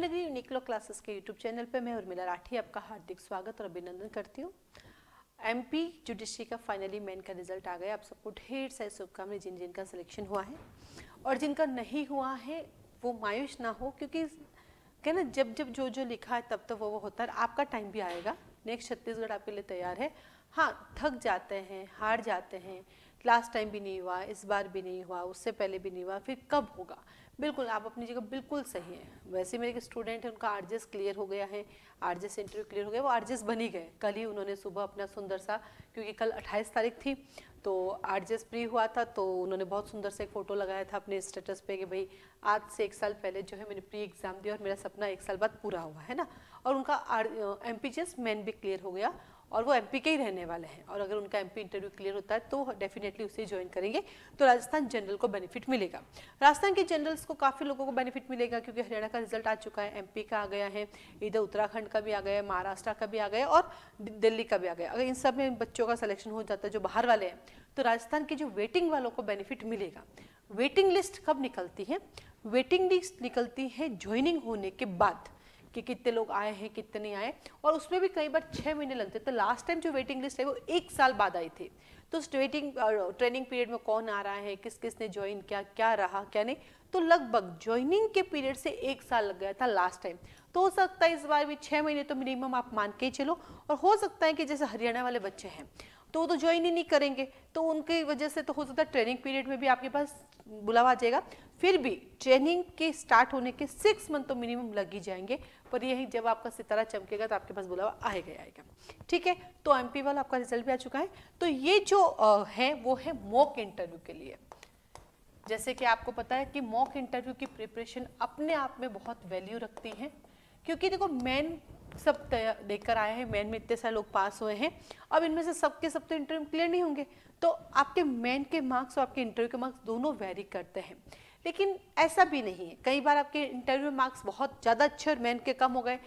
Devanagari Uniqlo classes के YouTube channel पे मैं उर्मिला राठी आपका हार्दिक स्वागत और अभिनंदन करती हूँ। एमपी जुडिशरी का फाइनली मेन का रिजल्ट आ गया। आप सबको ढेर सारी शुभकामनाएं जिन जिनका सिलेक्शन हुआ है, और जिनका नहीं हुआ है वो मायूस ना हो, क्योंकि क्या ना, जब जब जो जो लिखा है तब तो वो होता है। आपका टाइम भी आएगा, नेक्स्ट छत्तीसगढ़ आपके लिए तैयार है। हाँ, थक जाते हैं, हार जाते हैं, लास्ट टाइम भी नहीं हुआ, इस बार भी नहीं हुआ, उससे पहले भी नहीं हुआ, फिर कब होगा। बिल्कुल आप अपनी जगह बिल्कुल सही हैं। वैसे मेरे एक स्टूडेंट है, उनका आरजेएस क्लियर हो गया है, आरजेएस इंटरव्यू क्लियर हो गया, वो आरजेएस बन ही गए। कल ही उन्होंने सुबह अपना सुंदर सा, क्योंकि कल 28 तारीख थी तो आरजेएस प्री हुआ था, तो उन्होंने बहुत सुंदर से एक फ़ोटो लगाया था अपने स्टेटस पे कि भाई आज से 1 साल पहले जो है मैंने प्री एग्ज़ाम दिया और मेरा सपना 1 साल बाद पूरा हुआ है ना। और उनका एमपीजीएस मेन भी क्लियर हो गया और वो एमपी के ही रहने वाले हैं। और अगर उनका एमपी इंटरव्यू क्लियर होता है तो डेफिनेटली उसे ज्वाइन करेंगे, तो राजस्थान जनरल को बेनिफिट मिलेगा। राजस्थान के जनरल्स को काफ़ी लोगों को बेनिफिट मिलेगा, क्योंकि हरियाणा का रिजल्ट आ चुका है, एमपी का आ गया है, इधर उत्तराखंड का भी आ गया है, महाराष्ट्र का भी आ गया और दिल्ली का भी आ गया। अगर इन सब में बच्चों का सिलेक्शन हो जाता है जो बाहर वाले हैं, तो राजस्थान के जो वेटिंग वालों को बेनिफिट मिलेगा। वेटिंग लिस्ट कब निकलती है? वेटिंग लिस्ट निकलती है ज्वाइनिंग होने के बाद, कि कितने लोग आए हैं कितने नहीं आए, और उसमें भी कई बार 6 महीने लगते। तो लास्ट टाइम जो वेटिंग लिस्ट है वो 1 साल बाद आई थी। तो उस वेटिंग ट्रेनिंग पीरियड में कौन आ रहा है, किस किस ने ज्वाइन किया, क्या रहा क्या नहीं, तो लगभग ज्वाइनिंग के पीरियड से 1 साल लग गया था लास्ट टाइम। तो हो सकता है इस बार भी 6 महीने तो मिनिमम आप मान के चलो। और हो सकता है कि जैसे हरियाणा वाले बच्चे हैं तो वो तो ज्वाइन ही नहीं करेंगे, तो उनकी वजह से तो हो सकता है ट्रेनिंग पीरियड में भी आपके पास बुलावा आ जाएगा। फिर भी ट्रेनिंग के स्टार्ट होने के 6 मंथ तो मिनिमम लग ही जाएंगे, पर यही जब आपका सितारा चमकेगा तो आपके पास बुलावा आएगा आएगा। ठीक है, तो एमपी वाला आपका रिजल्ट भी आ चुका है। तो ये जो है वो है मॉक इंटरव्यू के लिए। जैसे कि आपको पता है कि मॉक इंटरव्यू की प्रिपरेशन अपने आप में बहुत वैल्यू रखती है, क्योंकि देखो मेन सब देकर आए हैं, मेन में इतने सारे लोग पास हुए हैं, अब इनमें से सबके सब तो इंटरव्यू क्लियर नहीं होंगे, तो आपके मेन के मार्क्स और आपके इंटरव्यू के मार्क्स दोनों वेरी करते हैं। लेकिन ऐसा भी नहीं है, कई बार आपके इंटरव्यू मार्क्स बहुत ज़्यादा अच्छे और मेन के कम हो गए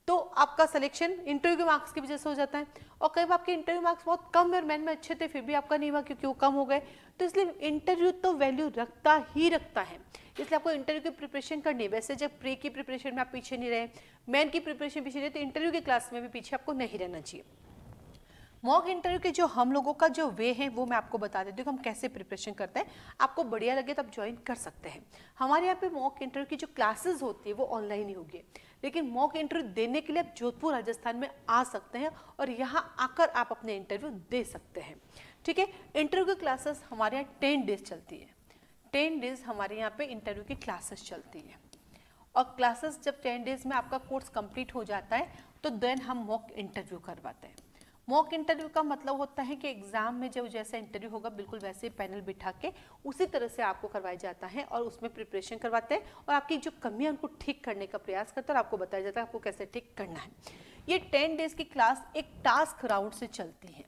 तो आपका सिलेक्शन इंटरव्यू के मार्क्स की वजह से हो जाता है। और कई बार आपके इंटरव्यू मार्क्स बहुत कम है और मेन में अच्छे थे, फिर भी आपका नहीं हुआ क्योंकि वो कम हो गए। तो इसलिए इंटरव्यू तो वैल्यू रखता ही रखता है, इसलिए आपको इंटरव्यू की प्रिपरेशन करनी है। वैसे जब प्री की प्रिपरेशन में आप पीछे नहीं रहे, मेन की प्रिपरेशन पीछे रहे, तो इंटरव्यू की क्लास में भी पीछे आपको नहीं रहना चाहिए। मॉक इंटरव्यू के जो हम लोगों का जो वे है वो मैं आपको बता देती हूँ कि हम कैसे प्रिपरेशन करते हैं। आपको बढ़िया लगे तो आप ज्वाइन कर सकते हैं। हमारे यहाँ पे मॉक इंटरव्यू की जो क्लासेस होती है वो ऑनलाइन ही होगी, लेकिन मॉक इंटरव्यू देने के लिए आप जोधपुर राजस्थान में आ सकते हैं और यहाँ आकर आप अपने इंटरव्यू दे सकते हैं। ठीक है, इंटरव्यू की क्लासेस हमारे यहाँ 10 डेज चलती है। 10 डेज हमारे यहाँ पे इंटरव्यू की क्लासेस चलती है, और क्लासेस जब 10 डेज में आपका कोर्स कंप्लीट हो जाता है तो देन हम मॉक इंटरव्यू करवाते हैं। मॉक इंटरव्यू का मतलब होता है कि एग्जाम में जब जैसा इंटरव्यू होगा बिल्कुल वैसे ही पैनल बिठा के उसी तरह से आपको करवाया जाता है, और उसमें प्रिपरेशन करवाते हैं और आपकी जो कमियां उनको ठीक करने का प्रयास करते हैं और आपको बताया जाता है आपको कैसे ठीक करना है। ये 10 डेज की क्लास एक टास्क राउंड से चलती है।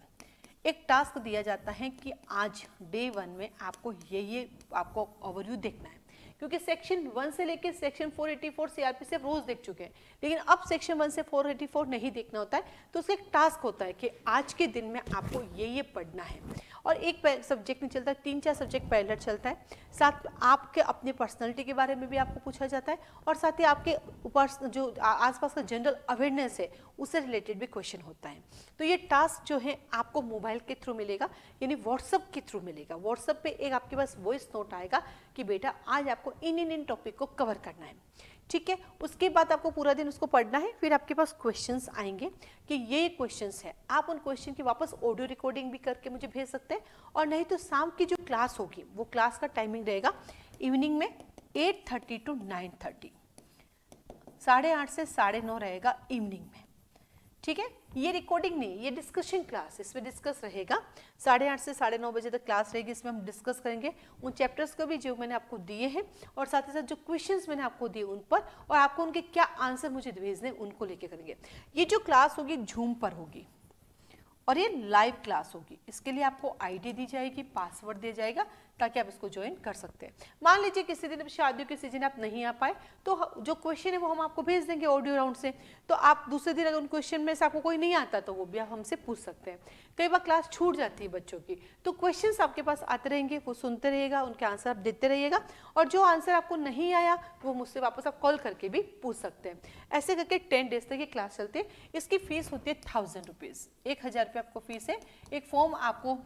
एक टास्क दिया जाता है कि आज डे 1 में आपको ये आपको ओवरव्यू देखना है, क्योंकि सेक्शन 1 से लेकर सेक्शन 484 सीआरपी से रोज देख चुके हैं, लेकिन अब सेक्शन 1 से 484 नहीं देखना होता है। तो उसका एक टास्क होता है कि आज के दिन में आपको ये पढ़ना है, और एक सब्जेक्ट नहीं चलता है, 3-4 सब्जेक्ट पैरेलल चलता है। साथ आपके अपने पर्सनैलिटी के बारे में भी आपको पूछा जाता है, और साथ ही आपके ऊपर जो आसपास का जनरल अवेयरनेस है उससे रिलेटेड भी क्वेश्चन होता है। तो ये टास्क जो है आपको मोबाइल के थ्रू मिलेगा, यानी व्हाट्सएप के थ्रू मिलेगा। व्हाट्सएप पे एक आपके पास वॉइस नोट आएगा कि बेटा आज आपको इन टॉपिक को कवर करना है। ठीक है, उसके बाद आपको पूरा दिन उसको पढ़ना है। फिर आपके पास क्वेश्चंस आएंगे कि ये क्वेश्चंस है, आप उन क्वेश्चन की वापस ऑडियो रिकॉर्डिंग भी करके मुझे भेज सकते हैं, और नहीं तो शाम की जो क्लास होगी वो क्लास का टाइमिंग रहेगा इवनिंग में 8:30 to 9:30, 8:30 से 9:30 रहेगा इवनिंग में। ठीक है, ये रिकॉर्डिंग नहीं, ये डिस्कशन क्लास, इसमें डिस्कस रहेगा। 8:30 से 9:30 बजे तक क्लास रहेगी, इसमें हम डिस्कस करेंगे उन चैप्टर्स को भी जो मैंने आपको दिए हैं, और साथ ही साथ जो क्वेश्चंस मैंने आपको दिए उन पर, और आपको उनके क्या आंसर मुझे भेजने उनको लेके करेंगे। ये जो क्लास होगी जूम पर होगी और ये लाइव क्लास होगी। इसके लिए आपको आईडी दी जाएगी, पासवर्ड दिया जाएगा, ताकि आप इसको ज्वाइन कर सकते हैं। मान लीजिए किसी दिन शादियों के सीजन आप नहीं आ पाए तो जो क्वेश्चन है वो हम आपको भेज देंगे ऑडियो राउंड से, तो आप दूसरे दिन अगर उन क्वेश्चन में से आपको कोई नहीं आता तो वो भी आप हमसे पूछ सकते हैं। कई बार क्लास छूट जाती है बच्चों की, तो क्वेश्चंस आपके पास आते रहेंगे, वो सुनते रहिएगा, उनके आंसर आप देते रहिएगा, और जो आंसर आपको नहीं आया वो मुझसे वापस आप कॉल करके भी पूछ सकते हैं। ऐसे करके 10 डेज तक ये क्लास चलती है। इसकी फीस होती है 1000 रुपीज़, 1000 रुपये आपको फीस है। एक फॉर्म आपको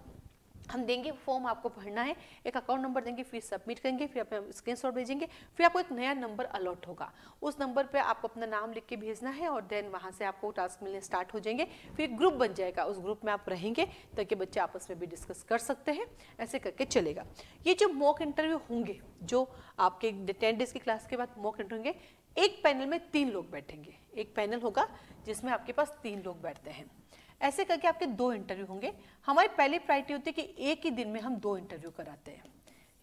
हम देंगे, फॉर्म आपको भरना है, एक अकाउंट नंबर देंगे, फीस सबमिट करेंगे, फिर आप स्क्रीनशॉट भेजेंगे, फिर आपको एक नया नंबर अलॉट होगा, उस नंबर पे आपको अपना नाम लिख के भेजना है और देन वहाँ से आपको टास्क मिलने स्टार्ट हो जाएंगे। फिर ग्रुप बन जाएगा, उस ग्रुप में आप रहेंगे ताकि बच्चे आपस में भी डिस्कस कर सकते हैं। ऐसे करके चलेगा। ये जो मॉक इंटरव्यू होंगे, जो आपके 10 डेज की क्लास के बाद मॉक इंटरव्यू होंगे, एक पैनल में 3 लोग बैठेंगे, एक पैनल होगा जिसमें आपके पास 3 लोग बैठते हैं। ऐसे करके आपके 2 इंटरव्यू होंगे। हमारी पहली प्रायोरिटी होती है कि एक ही दिन में हम 2 इंटरव्यू कराते हैं,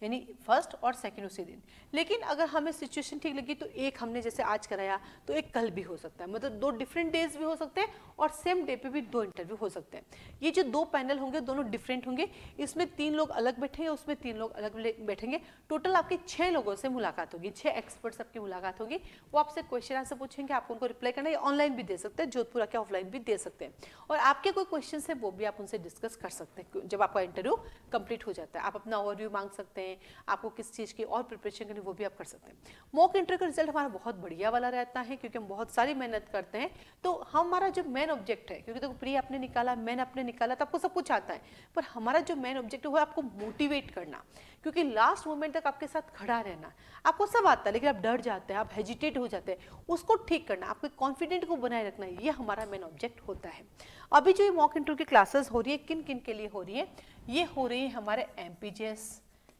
यानी फर्स्ट और सेकंड उसी दिन। लेकिन अगर हमें सिचुएशन ठीक लगी तो एक हमने जैसे आज कराया तो एक कल भी हो सकता है, मतलब 2 डिफरेंट डेज भी हो सकते हैं और सेम डे पे भी 2 इंटरव्यू हो सकते हैं। ये जो 2 पैनल होंगे दोनों डिफरेंट होंगे, इसमें 3 लोग अलग बैठेंगे, उसमें 3 लोग अलग बैठेंगे। टोटल आपकी 6 लोगों से मुलाकात होगी, 6 एक्सपर्ट्स आपकी मुलाकात होगी। वो आपसे क्वेश्चन आंसर पूछेंगे, आपको उनको रिप्लाई करना है, ऑनलाइन भी दे सकते हैं, जोधपुर के ऑफलाइन भी दे सकते हैं। और आपके कोई क्वेश्चन है वो भी आप उनसे डिस्कस कर सकते हैं जब आपका इंटरव्यू कंप्लीट हो जाता है। आप अपना ओवरव्यू मांग सकते हैं, आपको किस चीज़ की और प्रिपरेशन करनी वो भी आप कर सकते हैं। मॉक इंटरव्यू का रिजल्ट हमारा बहुत बढ़िया वाला रहता है क्योंकि हम बहुत सारी मेहनत करते हैं। तो हमारा जो मेन ऑब्जेक्ट है, क्योंकि देखो प्री आपने निकाला, मैन आपने निकाला, तो आपको सब कुछ आता है, पर हमारा जो मेन ऑब्जेक्ट है वो आपको मोटिवेट करना, क्योंकि लास्ट मोमेंट तक आपके साथ खड़ा रहना। आपको सब आता है लेकिन आप डर जाते हैं, आप हेजिटेट हो जाते हैं, उसको ठीक करना, आपके कॉन्फिडेंट को बनाए रखना, ये हमारा मेन ऑब्जेक्ट होता है। अभी जो ये मॉक इंटरव्यू की क्लासेस हो रही है, किन किन के लिए हो रही है? ये हो रही है हमारे MPJS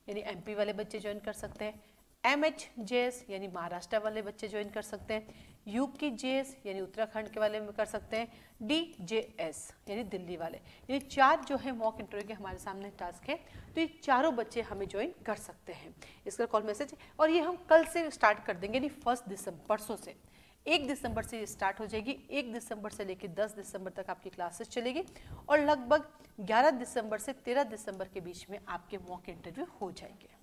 यानी MP वाले बच्चे ज्वाइन कर सकते हैं, MHJS यानी महाराष्ट्र वाले बच्चे ज्वाइन कर सकते हैं, UPJS यानी उत्तराखंड के वाले कर सकते हैं, DJS यानी दिल्ली वाले। ये 4 जो है मॉक इंटरव्यू के हमारे सामने टास्क है, तो ये चारों बच्चे हमें ज्वाइन कर सकते हैं। इसका कॉल मैसेज, और ये हम कल से स्टार्ट कर देंगे, यानी 1 दिसंबर, परसों से 1 दिसंबर से ये स्टार्ट हो जाएगी। 1 दिसंबर से लेकर 10 दिसंबर तक आपकी क्लासेस चलेगी और लगभग 11 दिसंबर से 13 दिसंबर के बीच में आपके मॉक इंटरव्यू हो जाएंगे।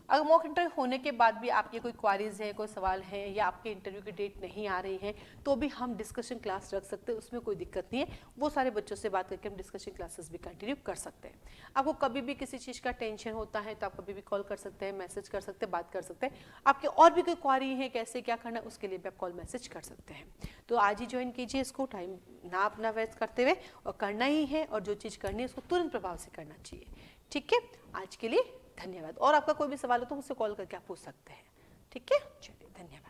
अगर मॉक इंटरव्यू होने के बाद भी आपके कोई क्वारीज है, कोई सवाल है, या आपके इंटरव्यू की डेट नहीं आ रही है, तो भी हम डिस्कशन क्लास रख सकते हैं, उसमें कोई दिक्कत नहीं है। वो सारे बच्चों से बात करके हम डिस्कशन क्लासेस भी कंटिन्यू कर सकते हैं। आपको कभी भी किसी चीज़ का टेंशन होता है तो आप कभी भी कॉल कर सकते हैं, मैसेज कर सकते हैं, बात कर सकते हैं। आपके और भी कोई क्वारी है कैसे क्या करना है, उसके लिए भी आप कॉल मैसेज कर सकते हैं। तो आज ही ज्वाइन कीजिए इसको, टाइम ना अपना वेस्ट करते हुए, और करना ही है, और जो चीज़ करनी है उसको तुरंत प्रभाव से करना चाहिए। ठीक है, आज के लिए धन्यवाद। और आपका कोई भी सवाल हो तो मुझसे कॉल करके आप पूछ सकते हैं। ठीक है, चलिए, धन्यवाद।